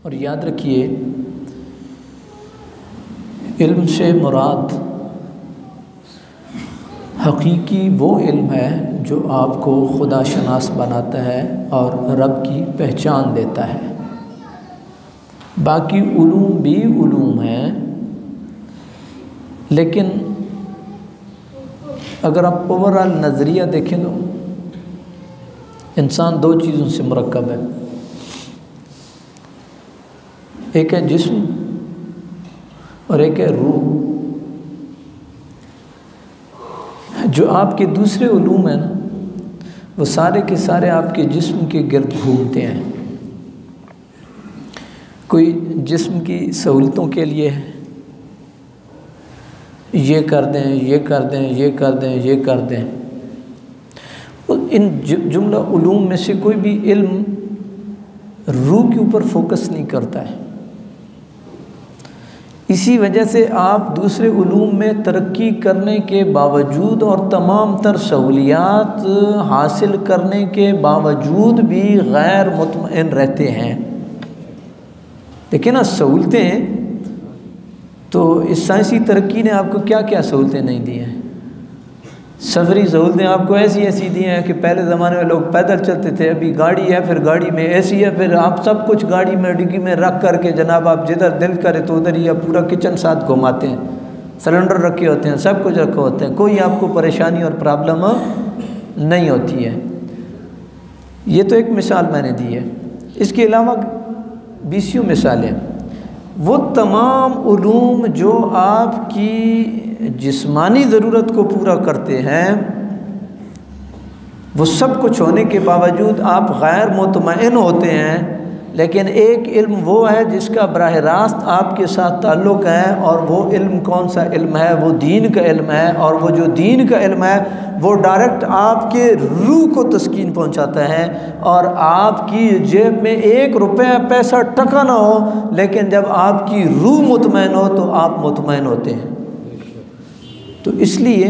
اور یاد رکھیے علم سے مراد حقیقی وہ علم ہے جو آپ کو خدا شناس بناتا ہے اور رب کی پہچان دیتا ہے۔ باقی علوم بھی علوم ہیں، لیکن اگر آپ اوورآل نظریہ دیکھیں تو انسان دو چیزوں سے مرکب ہے، ایک ہے جسم اور ایک ہے روح۔ جو آپ کے دوسرے علوم ہیں نا، وہ سارے کے سارے آپ کے جسم کے گرد گھومتے ہیں۔ کوئی جسم کی سہولتوں کے لیے یہ کر دیں، یہ کر دیں، یہ کر دیں، یہ کر دیں۔ ان جملہ علوم میں سے کوئی بھی علم روح کے اوپر فوکس نہیں کرتا ہے۔ اسی وجہ سے آپ دوسرے علوم میں ترقی کرنے کے باوجود اور تمام تر سہولیات حاصل کرنے کے باوجود بھی غیر مطمئن رہتے ہیں۔ دیکھیں نا، سہولتیں تو اس سائنسی ترقی نے آپ کو کیا کیا سہولتیں نہیں دی ہیں۔ سفری سہولتیں آپ کو ایسی ایسی دی ہیں کہ پہلے زمانے میں لوگ پیدل چلتے تھے، ابھی گاڑی ہے، پھر گاڑی میں اے سی ہے، پھر آپ سب کچھ گاڑی میں ڈگی میں رکھ کر کے جناب آپ جدھر دل کرے تو ادھر ہی پورا کچن ساتھ گھماتے ہیں، سلنڈر رکھے ہوتے ہیں، سب کچھ رکھے ہوتے ہیں، کوئی آپ کو پریشانی اور پرابلم نہیں ہوتی ہے۔ یہ تو ایک مثال میں نے دی ہے، اس کے علاوہ بیسیوں مثالیں۔ وہ تمام علوم جو آپ کی جسمانی ضرورت کو پورا کرتے ہیں، وہ سب کچھ ہونے کے باوجود آپ غیر مطمئن ہوتے ہیں، لیکن ایک علم وہ ہے جس کا براہ راست آپ کے ساتھ تعلق ہے، اور وہ علم کون سا علم ہے؟ وہ دین کا علم ہے، اور وہ جو دین کا علم ہے وہ ڈائریکٹ آپ کے روح کو تسکین پہنچاتا ہے، اور آپ کی جیب میں 1 روپے پیسہ ٹکا نہ ہو، لیکن جب آپ کی روح مطمئن ہو تو آپ مطمئن ہوتے ہیں۔ تو اس لیے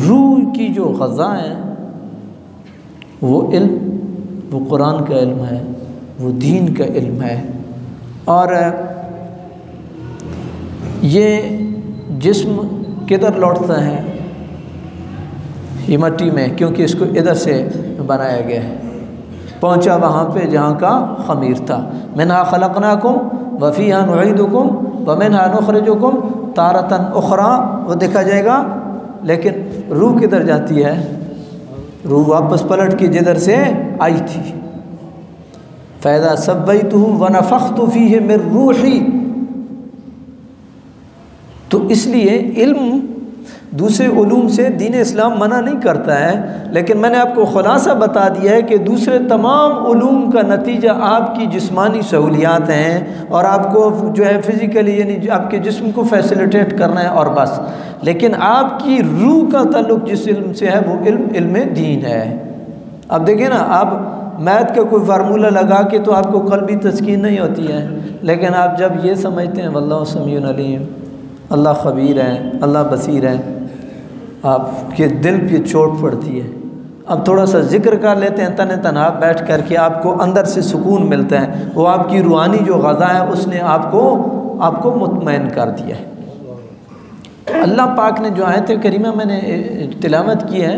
روح کی جو غذا ہے وہ علم، وہ قرآن کا علم ہے، وہ دین کا علم ہے۔ اور یہ جسم کدھر لوٹتا ہے؟ یہ مٹی میں، کیونکہ اس کو ادھر سے بنایا گیا ہے، پہنچا وہاں پہ جہاں کا خمیر تھا۔ منہا خلقناکم وفیہا نعیدکم ومنہا نخرجکم تارۃ اخری، وہ دیکھا جائے گا۔ لیکن روح کدھر جاتی ہے؟ روح واپس پلٹ کے جدھر سے آئی تھی۔ فَإِذَا سَوَّيْتُهُ وَنَفَخْتُ فِيهِ مِن رُوحِي۔ تو اس لیے علم دوسرے علوم سے دین اسلام منع نہیں کرتا ہے، لیکن میں نے آپ کو خلاصہ بتا دیا ہے کہ دوسرے تمام علوم کا نتیجہ آپ کی جسمانی سہولیات ہیں، اور آپ کو جو ہے فزیکلی یعنی آپ کے جسم کو فیسیلیٹیٹ کرنا ہے اور بس۔ لیکن آپ کی روح کا تعلق جس علم سے ہے وہ علم دین ہے۔ اب دیکھیں نا، آپ میتھ کا کوئی فارمولہ لگا کے تو آپ کو قلبی تسکین نہیں ہوتی ہے، لیکن آپ جب یہ سمجھتے ہیں واللہ سمیع علیم، اللہ خبیر ہے، اللہ بصیر ہے، آپ کے دل پہ چوٹ پڑتی ہے۔ اب تھوڑا سا ذکر کر لیتے ہیں تن تنہا بیٹھ کر کے، آپ کو اندر سے سکون ملتا ہے، وہ آپ کی روحانی جو غذا ہے اس نے آپ کو مطمئن کر دیا ہے۔ اللہ پاک نے جو آیت کریمہ میں نے تلاوت کی ہے،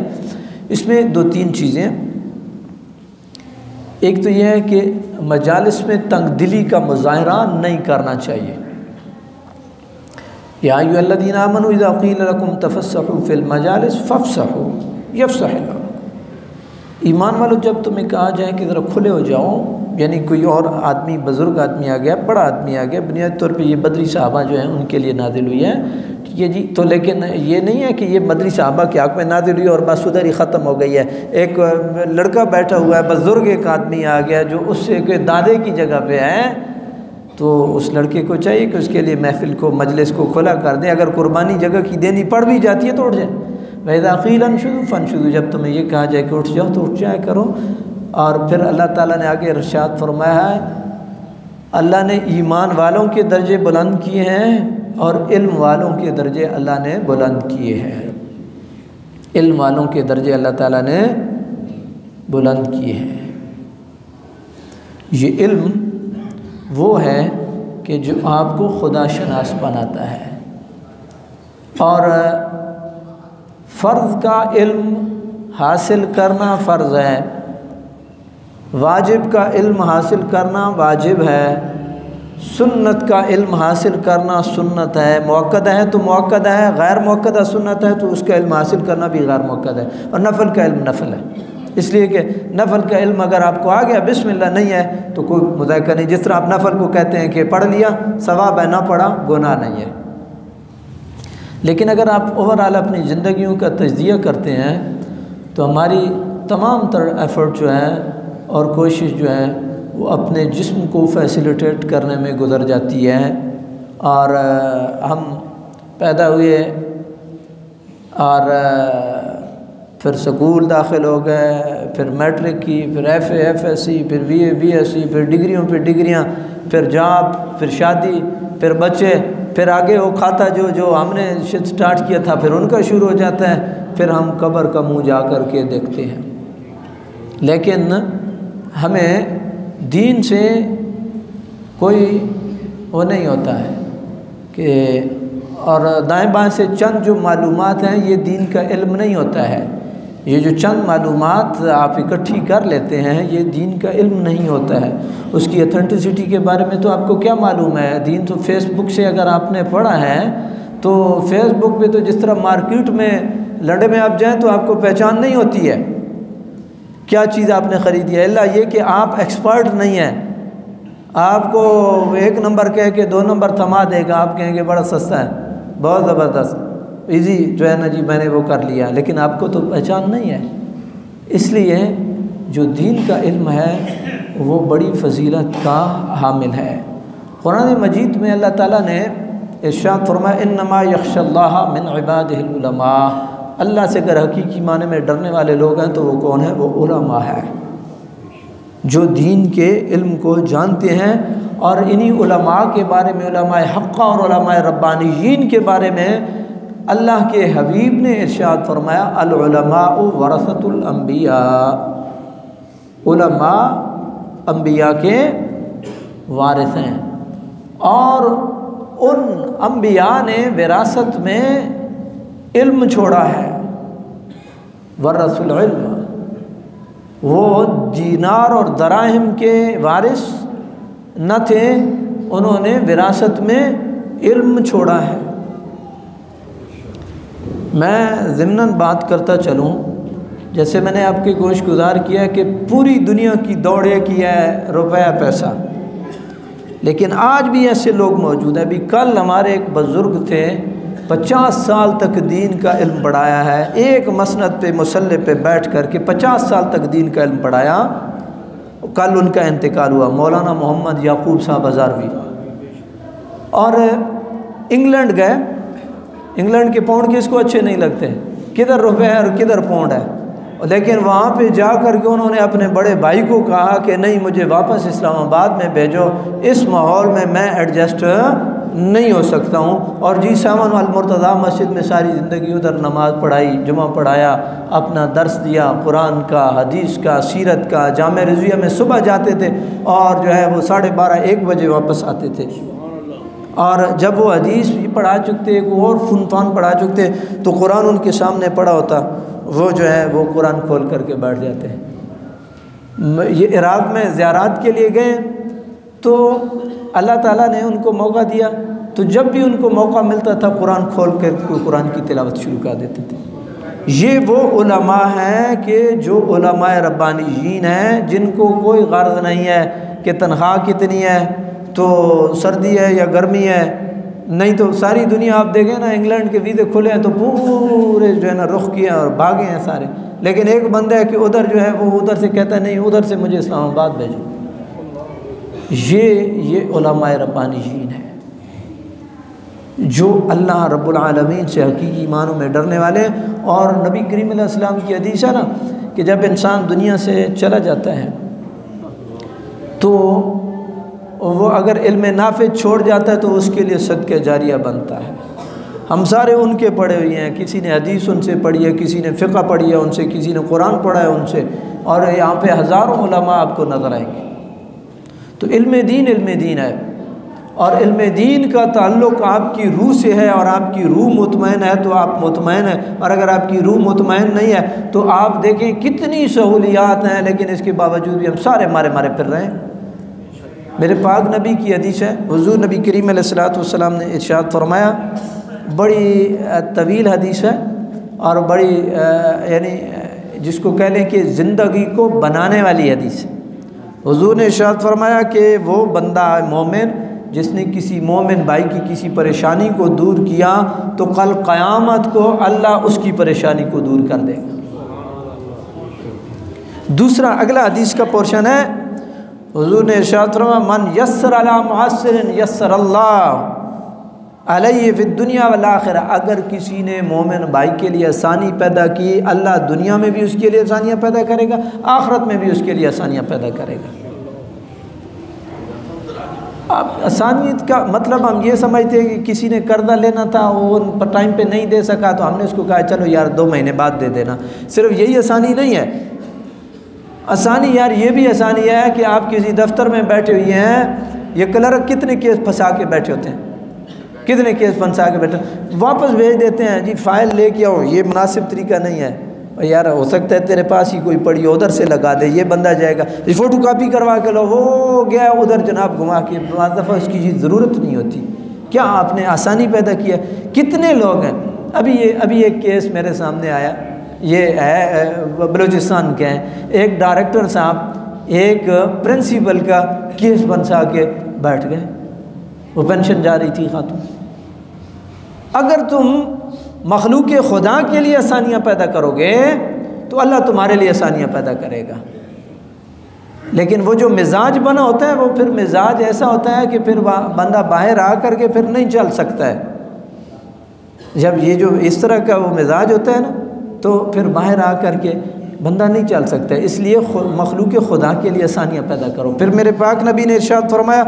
اس میں 2-3 چیزیں۔ ایک تو یہ ہے کہ مجالس میں تنگ دلی کا مظاہرہ نہیں کرنا چاہیے۔ یا ایھا الذین آمنوا اذا قیل لکم تفسحوا فی المجالس فافسحوا یفسح اللہ۔ ایمان والو، جب تمہیں کہا جائے کہ ذرا کھلے ہو جاؤ، یعنی کوئی اور آدمی، بزرگ آدمی آ گیا، بڑا آدمی آ گیا، بنیادی طور پہ یہ بدری صحابہ جو ہیں ان کے لیے نازل ہوئی ہے، ٹھیک ہے جی۔ تو لیکن یہ نہیں ہے کہ یہ بدری صحابہ کے حق میں نازل ہوئی اور بس ادھر ہی ختم ہو گئی ہے۔ ایک لڑکا بیٹھا ہوا ہے، بزرگ ایک آدمی آ گیا جو اس سے کوئی دادے کی جگہ پہ ہے، تو اس لڑکے کو چاہیے کہ اس کے لیے محفل کو، مجلس کو کھلا کر دیں۔ اگر قربانی جگہ کی دینی پڑ بھی جاتی ہے تو اٹھ جائیں۔ وَإِذَا قِيلَ انشُزُوا فَانشُزُوا، جب تمہیں یہ کہا جائے کہ اٹھ جاؤ تو اٹھ جایا کرو۔ اور پھر اللہ تعالیٰ نے آگے ارشاد فرمایا ہے، اللہ نے ایمان والوں کے درجے بلند کیے ہیں اور علم والوں کے درجے اللہ نے بلند کیے ہیں۔ علم والوں کے درجے اللہ تعالیٰ نے بلند کیے ہیں۔ یہ علم وہ ہے کہ جو آپ کو خدا شناس بناتا ہے، اور فرض کا علم حاصل کرنا فرض ہے، واجب کا علم حاصل کرنا واجب ہے، سنت کا علم حاصل کرنا سنت ہے، مؤکدہ ہے تو مؤکدہ ہے، غیر مؤکدہ سنت ہے تو اس کا علم حاصل کرنا بھی غیر مؤکدہ ہے، اور نفل کا علم نفل ہے، اس لیے کہ نفل کا علم اگر آپ کو آ گیا بسم اللہ نہیں ہے تو کوئی مذائقہ نہیں، جس طرح آپ نفل کو کہتے ہیں کہ پڑھ لیا ثواب ہے، نہ پڑھا گناہ نہیں ہے۔ لیکن اگر آپ اوورآل اپنی زندگیوں کا تجزیہ کرتے ہیں تو ہماری تمام تر ایفرٹ جو ہے اور کوشش جو ہے وہ اپنے جسم کو فیسیلیٹیٹ کرنے میں گزر جاتی ہے، اور ہم پیدا ہوئے اور پھر سکول داخل ہو گئے، پھر میٹرک کی، پھر F A F S C, پھر B A B S C, پھر ڈگریوں پہ ڈگریاں، پھر جاب، پھر شادی، پھر بچے، پھر آگے وہ کھاتا جو ہم نے سٹارٹ کیا تھا پھر ان کا شروع ہو جاتا ہے، پھر ہم قبر کا منہ جا کر کے دیکھتے ہیں۔ لیکن ہمیں دین سے کوئی وہ نہیں ہوتا ہے کہ، اور دائیں بائیں سے چند جو معلومات ہیں یہ دین کا علم نہیں ہوتا ہے، یہ جو چند معلومات آپ اکٹھی کر لیتے ہیں یہ دین کا علم نہیں ہوتا ہے، اس کی اتھینٹسٹی کے بارے میں تو آپ کو کیا معلوم ہے؟ دین تو فیس بک سے اگر آپ نے پڑھا ہے تو فیس بک پہ تو جس طرح مارکیٹ میں لڑے میں آپ جائیں تو آپ کو پہچان نہیں ہوتی ہے کیا چیز آپ نے خریدی ہے، اللہ یہ کہ آپ ایکسپرٹ نہیں ہیں، آپ کو 1 نمبر کہہ کے 2 نمبر تھما دے گا، آپ کہیں گے بڑا سستا ہے، بہت زبردست، ایزی جو ہے نا جی میں نے وہ کر لیا، لیکن آپ کو تو پہچان نہیں ہے۔ اس لیے جو دین کا علم ہے وہ بڑی فضیلت کا حامل ہے۔ قرآن مجید میں اللہ تعالیٰ نے ارشاد فرمایا انما یخشی اللہ من عبادہ العلماء، اللہ سے اگر حقیقی معنی میں ڈرنے والے لوگ ہیں تو وہ کون ہیں؟ وہ علماء ہے، جو دین کے علم کو جانتے ہیں، اور انہی علماء کے بارے میں، علماء حقہ اور علماء ربانیین کے بارے میں اللہ کے حبیب نے ارشاد فرمایا العلماء ورثۃ الانبیاء، علماء انبیاء کے وارث ہیں، اور ان انبیاء نے وراثت میں علم چھوڑا ہے، ورث العلم، وہ دینار اور دراہم کے وارث نہ تھے، انہوں نے وراثت میں علم چھوڑا ہے۔ میں ضمناً بات کرتا چلوں، جیسے میں نے آپ کی گوش گزار کیا کہ پوری دنیا کی دوڑے کی ہے روپیہ پیسہ، لیکن آج بھی ایسے لوگ موجود ہیں۔ ابھی کل ہمارے ایک بزرگ تھے 50 سال تک دین کا علم پڑھایا ہے، ایک مسند پہ مصلی پہ بیٹھ کر کے 50 سال تک دین کا علم پڑھایا، کل ان کا انتقال ہوا، مولانا محمد یعقوب صاحب ہزاروی، اور انگلینڈ گئے۔ انگلینڈ کے پاؤنڈ کس کو اچھے نہیں لگتے، کدھر روپے ہے اور کدھر پاؤنڈ ہے، لیکن وہاں پہ جا کر کے انہوں نے اپنے بڑے بھائی کو کہا کہ نہیں مجھے واپس اسلام آباد میں بھیجو، اس ماحول میں ایڈجسٹ نہیں ہو سکتا ہوں، اور جی سامان المرتضیٰ مسجد میں ساری زندگی ادھر نماز پڑھائی، جمعہ پڑھایا، اپنا درس دیا، قرآن کا، حدیث کا، سیرت کا، جامع رضویہ میں صبح جاتے تھے اور جو ہے وہ 12:30 1 بجے واپس آتے تھے، اور جب وہ حدیث بھی پڑھا چکتے، اور فن فان پڑھا چکتے تو قرآن ان کے سامنے پڑھا ہوتا، وہ جو ہے وہ قرآن کھول کر کے بیٹھ جاتے ہیں۔ یہ عراق میں زیارات کے لیے گئے تو اللہ تعالیٰ نے ان کو موقع دیا، تو جب بھی ان کو موقع ملتا تھا قرآن کھول کر قرآن کی تلاوت شروع کر دیتے تھے۔ یہ وہ علماء ہیں کہ جو علماء ربانیین ہیں، جن کو کوئی غرض نہیں ہے کہ تنخواہ کتنی ہے، تو سردی ہے یا گرمی ہے، نہیں تو ساری دنیا آپ دیکھیں نا، انگلینڈ کے ویزے کھلے ہیں تو پورے جو ہے نا رخ کیے اور بھاگے ہیں سارے، لیکن ایک بندہ ہے کہ ادھر جو ہے وہ ادھر سے کہتا ہے نہیں ادھر سے مجھے اسلام آباد بھیجو۔ یہ علماء ربانیین ہیں جو اللہ رب العالمین سے حقیقی معنوں میں ڈرنے والے، اور نبی کریم علیہ السلام کی حدیث ہے نا کہ جب انسان دنیا سے چلا جاتا ہے تو وہ اگر علم نافع چھوڑ جاتا ہے تو اس کے لیے صدقہ جاریہ بنتا ہے۔ ہم سارے ان کے پڑھے ہوئے ہیں، کسی نے حدیث ان سے پڑھی ہے، کسی نے فقہ پڑھی ہے ان سے، کسی نے قرآن پڑھا ہے ان سے، اور یہاں پہ ہزاروں علماء آپ کو نظر آئیں گے۔ تو علم دین ہے، اور علم دین کا تعلق آپ کی روح سے ہے، اور آپ کی روح مطمئن ہے تو آپ مطمئن ہیں، اور اگر آپ کی روح مطمئن نہیں ہے تو آپ دیکھیں کتنی سہولیات ہیں لیکن اس کے باوجود بھی ہم سارے مارے پھر رہے ہیں۔ میرے پاک نبی کی حدیث ہے، حضور نبی کریم علیہ الصلوۃ والسلام نے ارشاد فرمایا، بڑی طویل حدیث ہے اور بڑی یعنی جس کو کہہ لیں کہ زندگی کو بنانے والی حدیث ہے۔ حضور نے ارشاد فرمایا کہ وہ بندہ مومن جس نے کسی مومن بھائی کی کسی پریشانی کو دور کیا تو کل قیامت کو اللہ اس کی پریشانی کو دور کر دے گا۔ دوسرا اگلا حدیث کا پورشن ہے، حضور نے ارشاد فرمایا، من یسر علی معسر یسر اللہ علیہ فی الدنیا والآخرہ، اگر کسی نے مومن بھائی کے لیے آسانی پیدا کی، اللہ دنیا میں بھی اس کے لیے آسانیاں پیدا کرے گا، آخرت میں بھی اس کے لیے آسانیاں پیدا کرے گا۔ اب آسانیت کا مطلب ہم یہ سمجھتے ہیں کہ کسی نے قرضہ لینا تھا، وہ ٹائم پہ نہیں دے سکا تو ہم نے اس کو کہا چلو یار 2 مہینے بعد دے دینا، صرف یہی آسانی نہیں ہے۔ آسانی یار یہ بھی آسانی ہے کہ آپ کسی دفتر میں بیٹھے ہوئے ہیں، یہ کلرک کتنے کیس پھنسا کے بیٹھے ہوتے ہیں، کتنے کیس پھنسا کے بیٹھے، واپس بھیج دیتے ہیں، جی فائل لے کے آؤ، یہ مناسب طریقہ نہیں ہے یار، ہو سکتا ہے تیرے پاس ہی کوئی پڑی ہو، ادھر سے لگا دے، یہ بندہ جائے گا، یہ فوٹو کاپی کروا کے لو، وہ گیا ادھر جناب گھما کے، بعض دفعہ اس کی ضرورت نہیں ہوتی۔ کیا آپ نے آسانی پیدا کیا؟ کتنے لوگ ہیں، ابھی ایک کیس میرے سامنے آیا، یہ ہے بلوچستان کے ہیں، ایک ڈائریکٹر صاحب ایک پرنسپل کا کیس بنسا کے بیٹھ گئے، وہ پینشن جا رہی تھی خاتون۔ اگر تم مخلوق خدا کے لیے آسانیاں پیدا کرو گے تو اللہ تمہارے لیے آسانیاں پیدا کرے گا، لیکن وہ جو مزاج بنا ہوتا ہے وہ پھر مزاج ایسا ہوتا ہے کہ پھر بندہ باہر آ کر کے پھر نہیں چل سکتا ہے۔ جب یہ جو اس طرح کا وہ مزاج ہوتا ہے نا تو پھر باہر آ کر کے بندہ نہیں چل سکتا ہے، اس لیے مخلوق خدا کے لیے آسانیاں پیدا کرو۔ پھر میرے پاک نبی نے ارشاد فرمایا،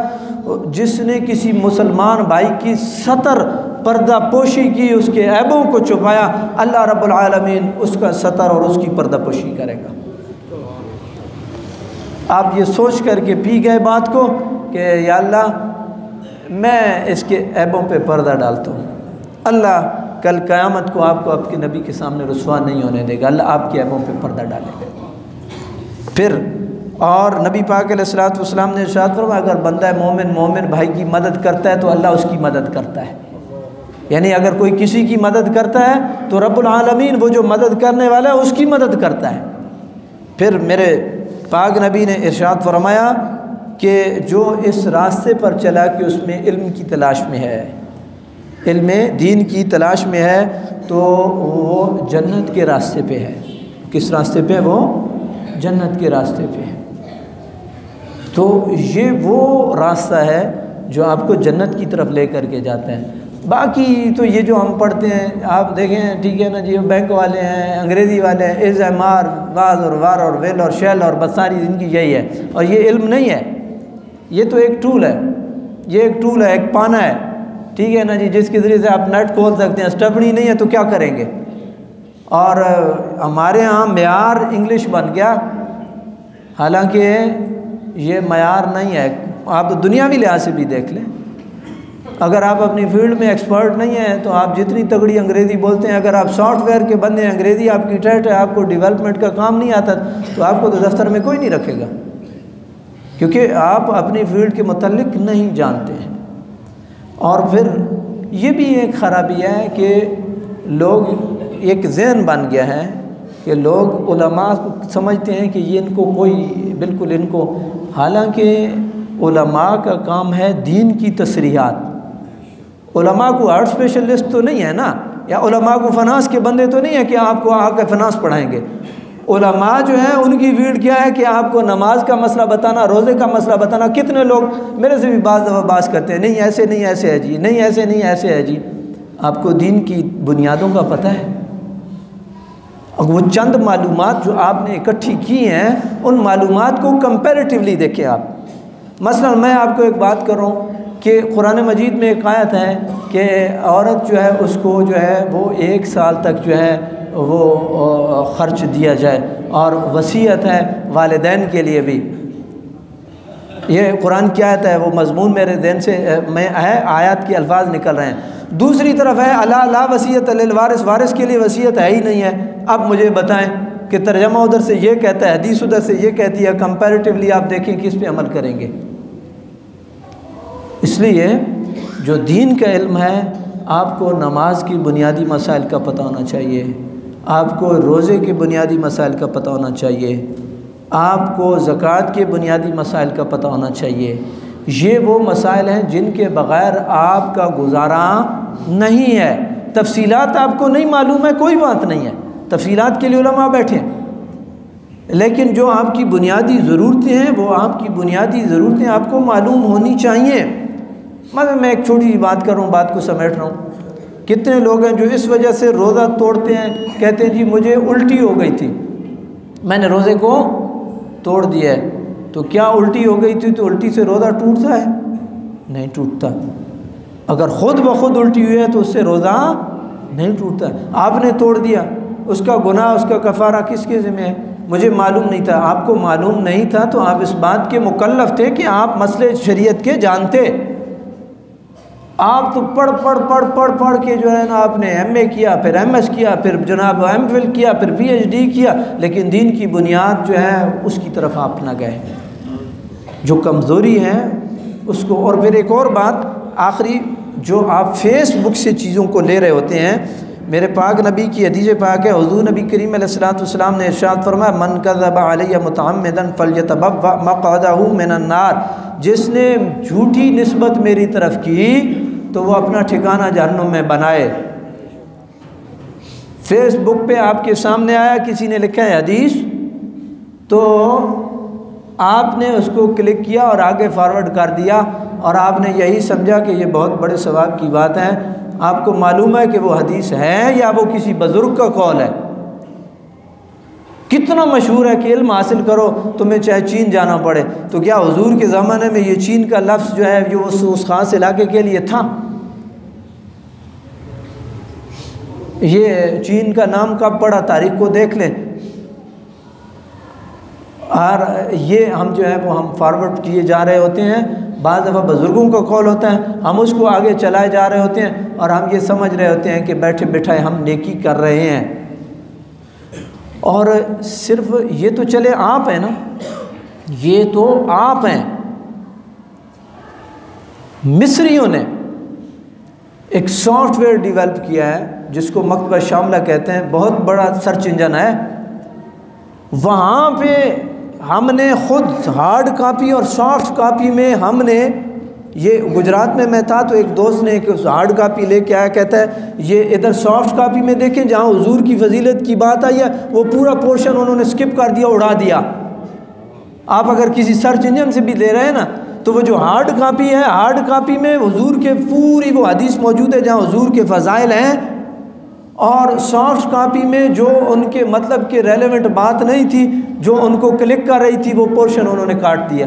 جس نے کسی مسلمان بھائی کی ستر پردہ پوشی کی، اس کے عیبوں کو چھپایا، اللہ رب العالمین اس کا ستر اور اس کی پردہ پوشی کرے گا۔ آپ یہ سوچ کر کے پی گئے بات کو کہ یا اللہ میں اس کے عیبوں پہ پردہ ڈالتا ہوں، اللہ کل قیامت کو آپ کو آپ کے نبی کے سامنے رسوا نہیں ہونے دے گا، اللہ آپ کے عیبوں پہ پردہ ڈالے گا۔ پھر اور نبی پاک علیہ الصلوۃ والسلام نے ارشاد فرمایا، اگر بندہ مومن بھائی کی مدد کرتا ہے تو اللہ اس کی مدد کرتا ہے، یعنی اگر کوئی کسی کی مدد کرتا ہے تو رب العالمین وہ جو مدد کرنے والا ہے اس کی مدد کرتا ہے۔ پھر میرے پاک نبی نے ارشاد فرمایا کہ جو اس راستے پر چلا کہ اس میں علم کی تلاش میں ہے، علم دین کی تلاش میں ہے، تو وہ جنت کے راستے پہ ہے۔ کس راستے پہ؟ وہ جنت کے راستے پہ ہے۔ تو یہ وہ راستہ ہے جو آپ کو جنت کی طرف لے کر کے جاتا ہے۔ باقی تو یہ جو ہم پڑھتے ہیں آپ دیکھیں، ٹھیک ہے نا جی، بینک والے ہیں، انگریزی والے ہیں، از ایم آر، واز اور وار اور ویل اور شیل اور بس ساری زندگی یہی ہے، اور یہ علم نہیں ہے، یہ تو ایک ٹول ہے، یہ ایک ٹول ہے، ایک پانا ہے، ٹھیک ہے نا جی، جس کے ذریعے سے آپ نیٹ کھول سکتے ہیں۔ اسٹیپنی نہیں ہے تو کیا کریں گے؟ اور ہمارے ہاں معیار انگلش بن گیا، حالانکہ یہ معیار نہیں ہے۔ آپ دنیاوی لحاظ سے بھی دیکھ لیں، اگر آپ اپنی فیلڈ میں ایکسپرٹ نہیں ہیں تو آپ جتنی تگڑی انگریزی بولتے ہیں، اگر آپ سافٹ ویئر کے بندے ہیں، انگریزی آپ کی ٹیٹ ہے، آپ کو ڈیولپمنٹ کا کام نہیں آتا تو آپ کو تو دفتر میں کوئی نہیں رکھے گا، کیونکہ آپ اپنی فیلڈ کے متعلق نہیں جانتے ہیں۔ اور پھر یہ بھی ایک خرابی ہے کہ لوگ ایک ذہن بن گیا ہے کہ لوگ علماء کو سمجھتے ہیں کہ یہ ان کو کوئی بالکل ان کو، حالانکہ علماء کا کام ہے دین کی تصریحات۔ علماء کو آرٹ اسپیشلسٹ تو نہیں ہے نا، یا علماء کو فنانس کے بندے تو نہیں ہے کہ آپ کو آ کے فنانس پڑھائیں گے۔ علماء جو ہیں ان کی فیلڈ کیا ہے کہ آپ کو نماز کا مسئلہ بتانا، روزے کا مسئلہ بتانا۔ کتنے لوگ میرے سے بھی بعض دفعہ بات کرتے ہیں، نہیں ایسے نہیں ایسے ہے جی، نہیں ایسے نہیں ایسے ہے جی۔ آپ کو دین کی بنیادوں کا پتہ ہے؟ وہ چند معلومات جو آپ نے اکٹھی کی ہیں، ان معلومات کو کمپیریٹیولی دیکھیں آپ۔ مثلا میں آپ کو ایک بات کروں کہ قرآن مجید میں ایک آیت ہے کہ عورت جو ہے اس کو جو ہے وہ 1 سال تک جو ہے وہ خرچ دیا جائے، اور وصیت ہے والدین کے لیے بھی۔ یہ قرآن کی آیت ہے، وہ مضمون میرے ذہن سے میں ہے، آیات کے الفاظ نکل رہے ہیں۔ دوسری طرف ہے لا وصیت للوارث، وارث کے لیے وصیت ہے ہی نہیں ہے۔ اب مجھے بتائیں کہ ترجمہ ادھر سے یہ کہتا ہے، حدیث ادھر سے یہ کہتی ہے، کمپیریٹیولی آپ دیکھیں کس پہ عمل کریں گے۔ اس لیے جو دین کا علم ہے، آپ کو نماز کی بنیادی مسائل کا پتہ ہونا چاہیے، آپ کو روزے کے بنیادی مسائل کا پتہ ہونا چاہیے، آپ کو زکوٰۃ کے بنیادی مسائل کا پتہ ہونا چاہیے۔ یہ وہ مسائل ہیں جن کے بغیر آپ کا گزارا نہیں ہے۔ تفصیلات آپ کو نہیں معلوم ہے، کوئی بات نہیں ہے، تفصیلات کے لیے علماء بیٹھے ہیں، لیکن جو آپ کی بنیادی ضرورتیں ہیں، وہ آپ کی بنیادی ضرورتیں آپ کو معلوم ہونی چاہیے۔ مگر میں ایک چھوٹی سی بات کر رہا ہوں، بات کو سمیٹ رہا ہوں۔ کتنے لوگ ہیں جو اس وجہ سے روزہ توڑتے ہیں، کہتے ہیں جی مجھے الٹی ہو گئی تھی، میں نے روزے کو توڑ دیا ہے۔ تو کیا الٹی ہو گئی تھی تو الٹی سے روزہ ٹوٹتا ہے؟ نہیں ٹوٹتا۔ اگر خود بخود الٹی ہوئی ہے تو اس سے روزہ نہیں ٹوٹتا۔ آپ نے توڑ دیا، اس کا گناہ، اس کا کفارہ کس کے ذمہ ہے؟ مجھے معلوم نہیں تھا۔ آپ کو معلوم نہیں تھا تو آپ اس بات کے مکلف تھے کہ آپ مسئلے شریعت کے جانتے۔ آپ تو پڑھ کے جو ہے نا، آپ نے ایم اے کیا، پھر ایم ایس کیا، پھر جناب ایم فل کیا، پھر پی ایچ ڈی کیا، لیکن دین کی بنیاد جو ہے اس کی طرف آپ نہ گئے۔ جو کمزوری ہے اس کو۔ اور پھر ایک اور بات آخری، جو آپ فیس بک سے چیزوں کو لے رہے ہوتے ہیں، میرے پاک نبی کی حدیث پاک ہے، حضور نبی کریم علیہ الصلوۃ والسلام نے ارشاد فرمایا، من کذب علی متعمدا فلیتبوأ مقعدہ من النار، جس نے جھوٹی نسبت میری طرف کی تو وہ اپنا ٹھکانہ جہنم میں بنائے۔ فیس بک پہ آپ کے سامنے آیا، کسی نے لکھا ہے حدیث، تو آپ نے اس کو کلک کیا اور آگے فارورڈ کر دیا، اور آپ نے یہی سمجھا کہ یہ بہت بڑے ثواب کی بات ہے۔ آپ کو معلوم ہے کہ وہ حدیث ہے یا وہ کسی بزرگ کا قول ہے؟ کتنا مشہور ہے کہ علم حاصل کرو تمہیں چاہے چین جانا پڑے۔ تو کیا حضور کے زمانے میں یہ چین کا لفظ جو ہے جو اس خاص علاقے کے لیے تھا؟ یہ چین کا نام کب پڑا؟ تاریخ کو دیکھ لیں۔ اور یہ ہم جو ہے وہ ہم فارورڈ کیے جا رہے ہوتے ہیں، بعض دفعہ بزرگوں کا قول ہوتا ہے، ہم اس کو آگے چلائے جا رہے ہوتے ہیں، اور ہم یہ سمجھ رہے ہوتے ہیں کہ بیٹھے بٹھائے ہم نیکی کر رہے ہیں۔ اور صرف یہ تو چلے آپ ہیں نا، یہ تو آپ ہیں۔ مصریوں نے ایک سافٹ ویئر ڈیولپ کیا ہے جس کو مکتبہ شاملہ کہتے ہیں، بہت بڑا سرچ انجن ہے۔ وہاں پہ ہم نے خود ہارڈ کاپی اور سافٹ کاپی میں ہم نے، یہ گجرات میں تھا تو ایک دوست نے ایک ہارڈ کاپی لے کے آیا، کہتا ہے یہ ادھر سافٹ کاپی میں دیکھیں جہاں حضور کی فضیلت کی بات آئی ہے وہ پورا پورشن انہوں نے سکپ کر دیا، اڑا دیا۔ آپ اگر کسی سرچ انجن سے بھی لے رہے ہیں نا تو وہ جو ہارڈ کاپی ہے، ہارڈ کاپی میں حضور کے پوری وہ حدیث موجود ہے جہاں حضور کے فضائل ہیں، اور سافٹ کاپی میں جو ان کے مطلب کے ریلیونٹ بات نہیں تھی، جو ان کو کلک کر رہی تھی، وہ پورشن انہوں نے کاٹ دیا۔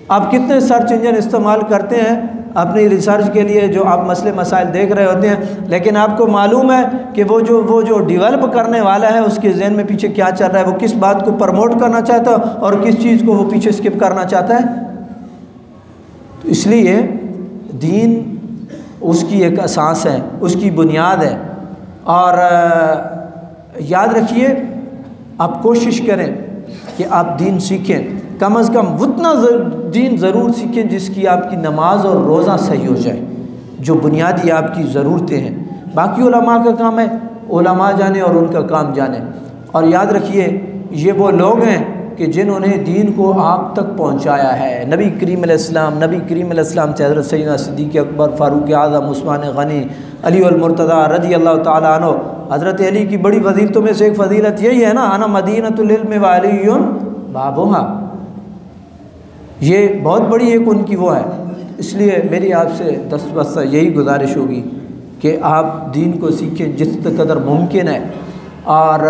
آپ کتنے سرچ انجن استعمال کرتے ہیں اپنی ریسرچ کے لیے، جو آپ مسئلے مسائل دیکھ رہے ہوتے ہیں، لیکن آپ کو معلوم ہے کہ وہ جو ڈیولپ کرنے والا ہے اس کے ذہن میں پیچھے کیا چل رہا ہے، وہ کس بات کو پروموٹ کرنا چاہتا ہے اور کس چیز کو وہ پیچھے اسکپ کرنا چاہتا ہے۔ تو اس لیے دین اس کی ایک اساس ہے، اس کی بنیاد ہے، اور یاد رکھیے آپ کوشش کریں کہ آپ دین سیکھیں، کم از کم اتنا دین ضرور سیکھیں جس کی آپ کی نماز اور روزہ صحیح ہو جائے، جو بنیادی آپ کی ضرورتیں ہیں۔ باقی علماء کا کام ہے علماء جانے اور ان کا کام جانے۔ اور یاد رکھیے یہ وہ لوگ ہیں کہ جنہوں نے دین کو آپ تک پہنچایا ہے۔ نبی کریم علیہ السلام سے حضرت سیدنا صدیق اکبر، فاروق اعظم، عثمان غنی، علی المرتضیٰ رضی اللہ تعالیٰ عنہ۔ حضرت علی کی بڑی فضیلتوں میں سے ایک فضیلت یہی ہے نا، انا مدینۃ العلم وعلی بابھا، یہ بہت بڑی ایک ان کی وہ ہے۔ اس لیے میری آپ سے دستبستہ یہی گزارش ہوگی کہ آپ دین کو سیکھیں جس قدر ممکن ہے، اور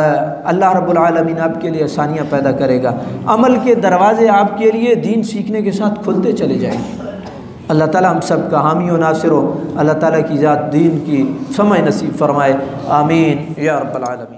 اللہ رب العالمین آپ کے لیے آسانیاں پیدا کرے گا۔ عمل کے دروازے آپ کے لیے دین سیکھنے کے ساتھ کھلتے چلے جائیں گے۔ اللہ تعالیٰ ہم سب کا حامی و ناصر ہو، اللہ تعالیٰ کی ذات دین کی سمجھ نصیب فرمائے، آمین یا رب العالمین۔